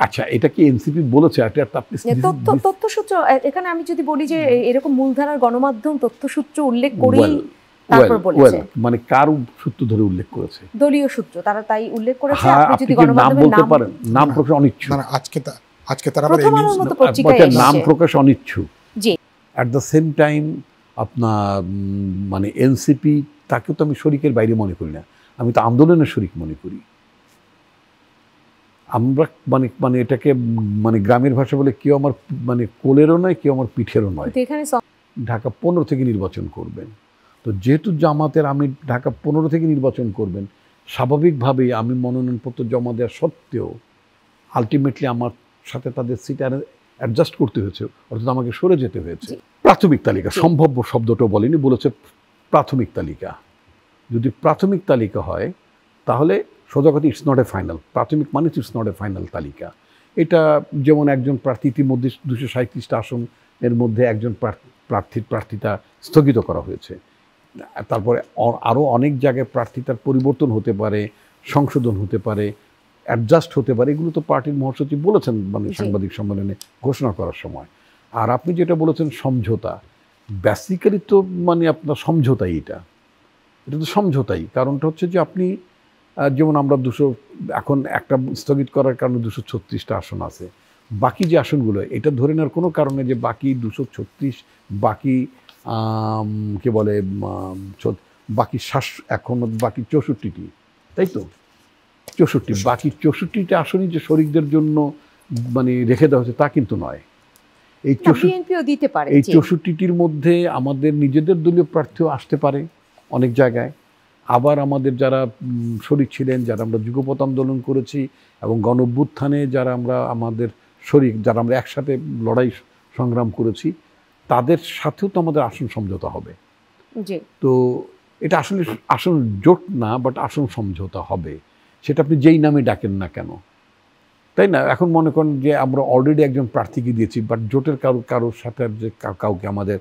আচ্ছা, এটা কি এনসিপি বলেছে? তথ্যসূত্র, এখানে আমি যদি বলি যে এরকম মূলধারার গণমাধ্যম তথ্যসূত্র উল্লেখ করেই তারপর বলেছে। মানে কার সূত্র ধরে উল্লেখ করেছে? দলীয় সূত্র, তারা তাই উল্লেখ করেছে। আপনি যদি গণমাধ্যমে নাম বলতে পারেন, নাম প্রকাশ অনিচ্ছুক। আজকে তারা নাম প্রকাশ অনিচ্ছুক। জি। অ্যাট দ্য সেম টাইম আপনার মানে এনসিপি, তাকে তো আমি শরিকের বাইরে মনে করি না, আমি তো আন্দোলনের শরিক মনে করি। আমরা মানে এটাকে মানে গ্রামের ভাষা বলে কেউ আমার মানে কোলেরও নয়, কেউ আমার পিঠেরও নয়। ঢাকা 15 থেকে নির্বাচন করবেন, তো যেহেতু জামাতের আমি ঢাকা 15 থেকে নির্বাচন করবেন, স্বাভাবিকভাবেই আমি মনোনয়নপত্র জমা দেওয়া সত্ত্বেও আলটিমেটলি আমার সাথে তাদের সিট অ্যাডজাস্ট করতে হয়েছে, অর্থাৎ আমাকে সরে যেতে হয়েছে। প্রাথমিক তালিকা, সম্ভাব্য শব্দটাও বলেনি, বলেছে প্রাথমিক তালিকা। যদি প্রাথমিক তালিকা হয় তাহলে সোজা কথা ইটস নট এ ফাইনাল। প্রাথমিক মানে ইটস নট এ ফাইনাল তালিকা। এটা যেমন একজন প্রার্থী ইতিমধ্যে 237টা আসন এর মধ্যে একজন প্রার্থিতা স্থগিত করা হয়েছে। তারপরে আরও অনেক জায়গায় প্রার্থিতার পরিবর্তন হতে পারে, সংশোধন হতে পারে, অ্যাডজাস্ট হতে পারে। এগুলো তো পার্টির মহাসচিব বলেছেন মানে সাংবাদিক সম্মেলনে ঘোষণা করার সময়। আর আপনি যেটা বলেছেন সমঝোতা, বেসিক্যালি তো মানে আপনার সমঝোতাই, এটা তো সমঝোতাই। কারণটা হচ্ছে যে আপনি যেমন আমরা এখন একটা স্থগিত করার কারণে 236টা আসন আছে, বাকি যে আসনগুলো এটা ধরে নেওয়ার কোনো কারণে যে বাকি 236, বাকি কে বলে বাকি এখন বাকি 64টি, তাই তো 64, বাকি 64টা আসনই যে শরিকদের জন্য মানে রেখে দেওয়া হচ্ছে তা কিন্তু নয়। এই 64টির মধ্যে আমাদের নিজেদের দলীয় প্রার্থীও আসতে পারে অনেক জায়গায়, আবার আমাদের যারা শরিক ছিলেন, যারা আমরা যুগপৎ আন্দোলন করেছি এবং গণ অভ্যুত্থানে যারা আমরা আমাদের শরিক, যারা আমরা একসাথে লড়াই সংগ্রাম করেছি, তাদের সাথেও তো আমাদের আসন সমঝোতা হবে। তো এটা আসলে আসন জোট না, বাট আসন সমঝোতা হবে, সেটা আপনি যেই নামে ডাকেন না কেন, তাই না? এখন মনে করেন যে আমরা অলরেডি একজন প্রার্থীকে দিয়েছি, বাট জোটের কারোর সাথে যে কাউকে আমাদের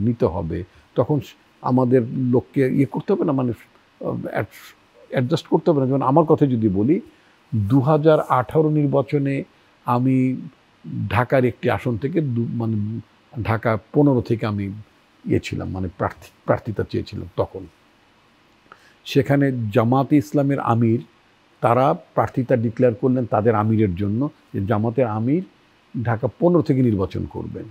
নিতে হবে, তখন আমাদের লোককে করতে হবে না, মানে অ্যাডজাস্ট করতে হবে না। যেমন আমার কথা যদি বলি, 2018 নির্বাচনে আমি ঢাকার একটি আসন থেকে মানে ঢাকা 15 থেকে আমি ছিলাম, মানে প্রার্থিতা চেয়েছিলাম। তখন সেখানে জামাতে ইসলামের আমির তারা প্রার্থিতা ডিক্লেয়ার করলেন তাদের আমিরের জন্য, যে জামাতের আমির ঢাকা 15 থেকে নির্বাচন করবেন।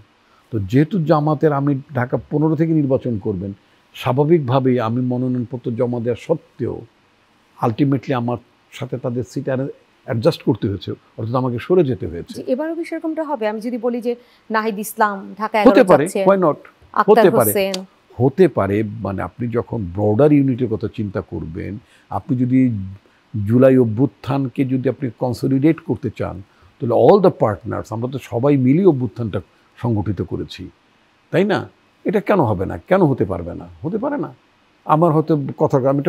তো যেহেতু জামাতের আমির ঢাকা 15 থেকে নির্বাচন করবেন, স্বাভাবিকভাবেই আমি মনোনয়নপত্র জমা দেওয়া সত্ত্বেও আলটিমেটলি আমার সাথে তাদের সিট অ্যাডজাস্ট করতে হয়েছে, অর্থাৎ আমাকে সরে যেতে হয়েছে। এবারও কি সেরকমটা হবে? আমি যদি বলি যে নাহিদ ইসলাম ঢাকায় হতে পারে, হোয়াই নট, হতে পারে। মানে আপনি যখন ব্রডার ইউনিটের কথা চিন্তা করবেন, আপনি যদি জুলাই অভ্যুত্থানকে যদি আপনি কনসলিডেট করতে চান, তাহলে অল দ্য পার্টনার্স, আমরা তো সবাই মিলিয়ে অভ্যুত্থানটা সংগঠিত করেছি, তাই না? এটা কেন হবে না, কেন হতে পারবে না? হতে পারে না। আমার হয়তো আমি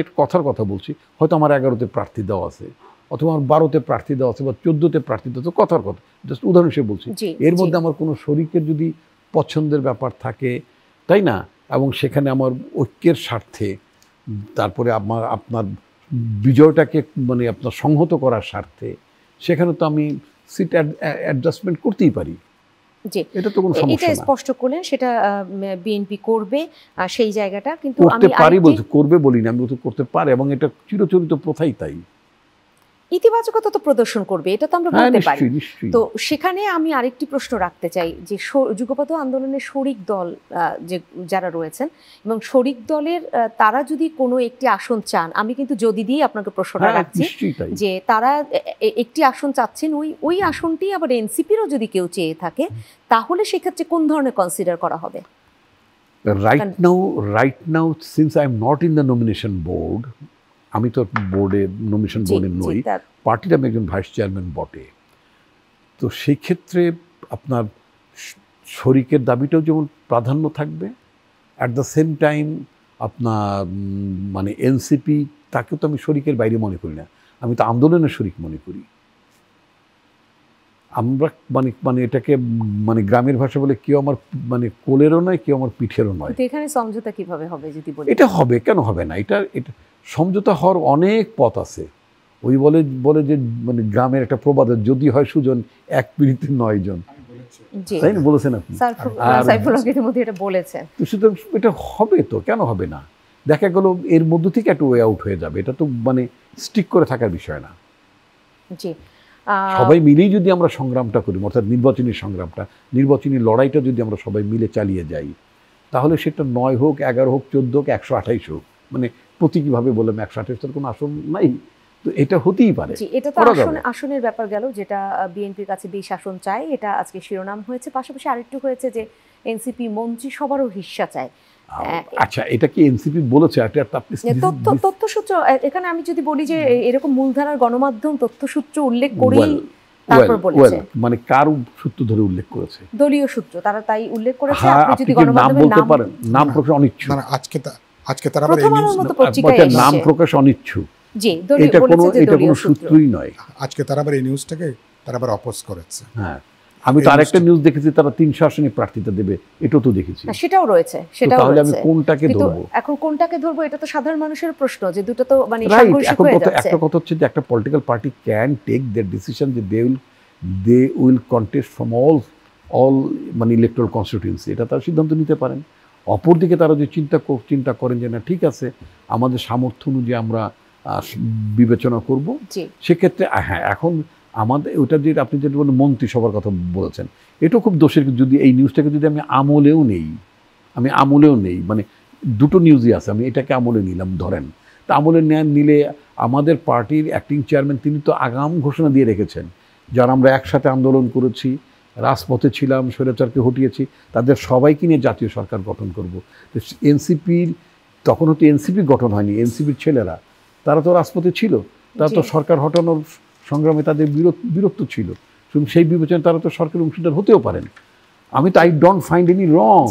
একটা কথার কথা বলছি, হয়তো আমার 11তে প্রার্থী দেওয়া আছে, অথবা আমার 12তে প্রার্থী দেওয়া আছে, বা 14তে প্রার্থী দেওয়া আছে, কথার কথা, জাস্ট উদাহরণ হিসেবে বলছি। এর মধ্যে আমার কোনো শরিকের যদি পছন্দের ব্যাপার থাকে, তাই না, এবং সেখানে আমার ঐক্যের স্বার্থে, তারপরে আপনার বিজয়টাকে মানে আপনার সংহত করার স্বার্থে, সেখানে তো আমি সিট অ্যাডজাস্টমেন্ট করতেই পারি। এটা তো কোনো সমস্যা না। এটা স্পষ্ট করলেন, সেটা বিএনপি করবে সেই জায়গাটা, কিন্তু আমি করবে বলি না, আমি করতে পারে, এবং এটা চিরচরিত প্রথাই তাই। ইতিবাচকতা তো প্রদর্শন করবে, এটা তো আমরা বলতে পারি। তো সেখানে আমি আরেকটি প্রশ্ন রাখতে চাই, যে যুগপৎ আন্দোলনের শরিক দল যে যারা রয়েছেন এবং শরিক দলের তারা যদি কোনো একটি আসন চান, আমি কিন্তু যদি দিয়ে আপনাকে প্রশ্নটা রাখছি, যে তারা একটি আসন চাচ্ছেন, ওই আসনটি আবার এনসিপিরও যদি কেউ চেয়ে থাকে, তাহলে সেক্ষেত্রে কোন ধরনের কনসিডার করা হবে? Right now since I am not in the nomination board, আমি তো নমিনেশন বোর্ডে নই, পার্টির আমি একজন ভাইস চেয়ারম্যান বটে, তো সেই ক্ষেত্রে আপনার শরিকের দাবিটাও যেমন প্রাধান্য থাকবে, অ্যাট দ্য সেম টাইম আপনার মানে এনসিপি, তাকেও তো আমি শরিকের বাইরে মনে করি না, আমি তো আন্দোলনের শরিক মনে করি। আমরা মানে এটাকে মানে গ্রামের ভাষা বলে কেউ আমার মানে কোলেরও নয়, কেউ আমার পিঠেরও নয়। এখানে সমঝোতা কিভাবে হবে যদি বলি? এটা হবে, কেন হবে না? এটা সমঝোতা হওয়ার অনেক পথ আছে, ওই বলে যে মানে গ্রামের একটা প্রবাদ, যদি হয় সুজন এক পিঁড়িতে 9 জন, তাই না বলেছেন আপনি? এটা বলেছেন। তো সুতরাং এটা হবে তো, কেন হবে না? দেখা গেল এর মধ্য থেকে একটা ওয়ে আউট হয়ে যাবে, এটা তো মানে স্টিক করে থাকার বিষয় না। জি, সবাই মিলেই যদি আমরা সংগ্রামটা করি, অর্থাৎ নির্বাচনী সংগ্রামটা, নির্বাচনী লড়াইটা যদি আমরা সবাই মিলে চালিয়ে যাই, তাহলে সেটা 9 হোক, 11 হোক, 14 হোক, 128 হোক, মানে প্রতীকীভাবে বললাম 128 কোনো আসন নাই, তো এটা হতেই পারে। এটা তো আসনের ব্যাপার গেল, যেটা বিএনপির কাছে 20 আসন চাই, এটা আজকে শিরোনাম হয়েছে। পাশাপাশি আরেকটু হয়েছে যে এনসিপি মন্ত্রিসভারও হিস্সা চায়। আচ্ছা, এটা কি এনসিপি বলেছে? তথ্যসূত্র, এখানে আমি যদি বলি যে এরকম মূলধারার গণমাধ্যম তথ্যসূত্র উল্লেখ করেই তারপর বলেছে, মানে কার সূত্র ধরে উল্লেখ করেছে? দলীয় সূত্র, তারা তাই উল্লেখ করেছে। আপনি যদি গণমাধ্যমে নাম বলতে পারেন, নাম প্রকাশ অনিচ্ছুক, আজকে তারা আবার এই নিউজ নাম প্রকাশ অনিচ্ছুক, জি, এটা কোনো সূত্রই নয়। আজকে তারা আবার এই নিউজটাকে তারা আবার অপোজ করেছে। হ্যাঁ, আমি তো আরেকটা নিউজ দেখেছি, তারা 300 আসনে প্রার্থিতা দেবে, এটাও তো দেখেছি। সেটাও রয়েছে, তাহলে আমি কোনটাকে ধরবো? এখন কোনটাকে ধরবো, এটা তো সাধারণ মানুষের প্রশ্ন, যে দুটো তো মানে সাংঘর্ষিক হয়ে যাচ্ছে। একটা কথা হচ্ছে যে একটা political party can take their decision যে they will contest from all মানে ইলেকট্রাল কনস্টিটিউয়েন্সি, এটা তারা সিদ্ধান্ত নিতে পারেন। অপরদিকে তারা যে চিন্তা করেন যে না, ঠিক আছে, আমাদের সামর্থ্য অনুযায়ী আমরা বিবেচনা করব, সেক্ষেত্রে হ্যাঁ, এখন আমাদের ওটা যে আপনি যেটা বলেন মন্ত্রিসভার কথা বলেছেন, এটাও খুব দোষের। যদি এই নিউজটাকে যদি আমি আমলেও নেই, মানে দুটো নিউজই আছে, আমি এটাকে আমলে নিলাম ধরেন, তা আমলে নিলে আমাদের পার্টির অ্যাক্টিং চেয়ারম্যান তিনি তো আগাম ঘোষণা দিয়ে রেখেছেন, যারা আমরা একসাথে আন্দোলন করেছি, রাজপথে ছিলাম, স্বৈরাচারকে হটিয়েছি, তাদের সবাইকে নিয়ে জাতীয় সরকার গঠন করব। এনসিপির তখন হয়তো এনসিপি গঠন হয়নি, এনসিপির ছেলেরা তারা তো রাজপথে ছিল, তারা তো সরকার হটানোর সংগ্রামে তাদের বিরক্ত ছিল, সেই বিবেচনায় তারা তো সরকারের অংশীদার হতেও পারেন। আমি তো I don't find any wrong.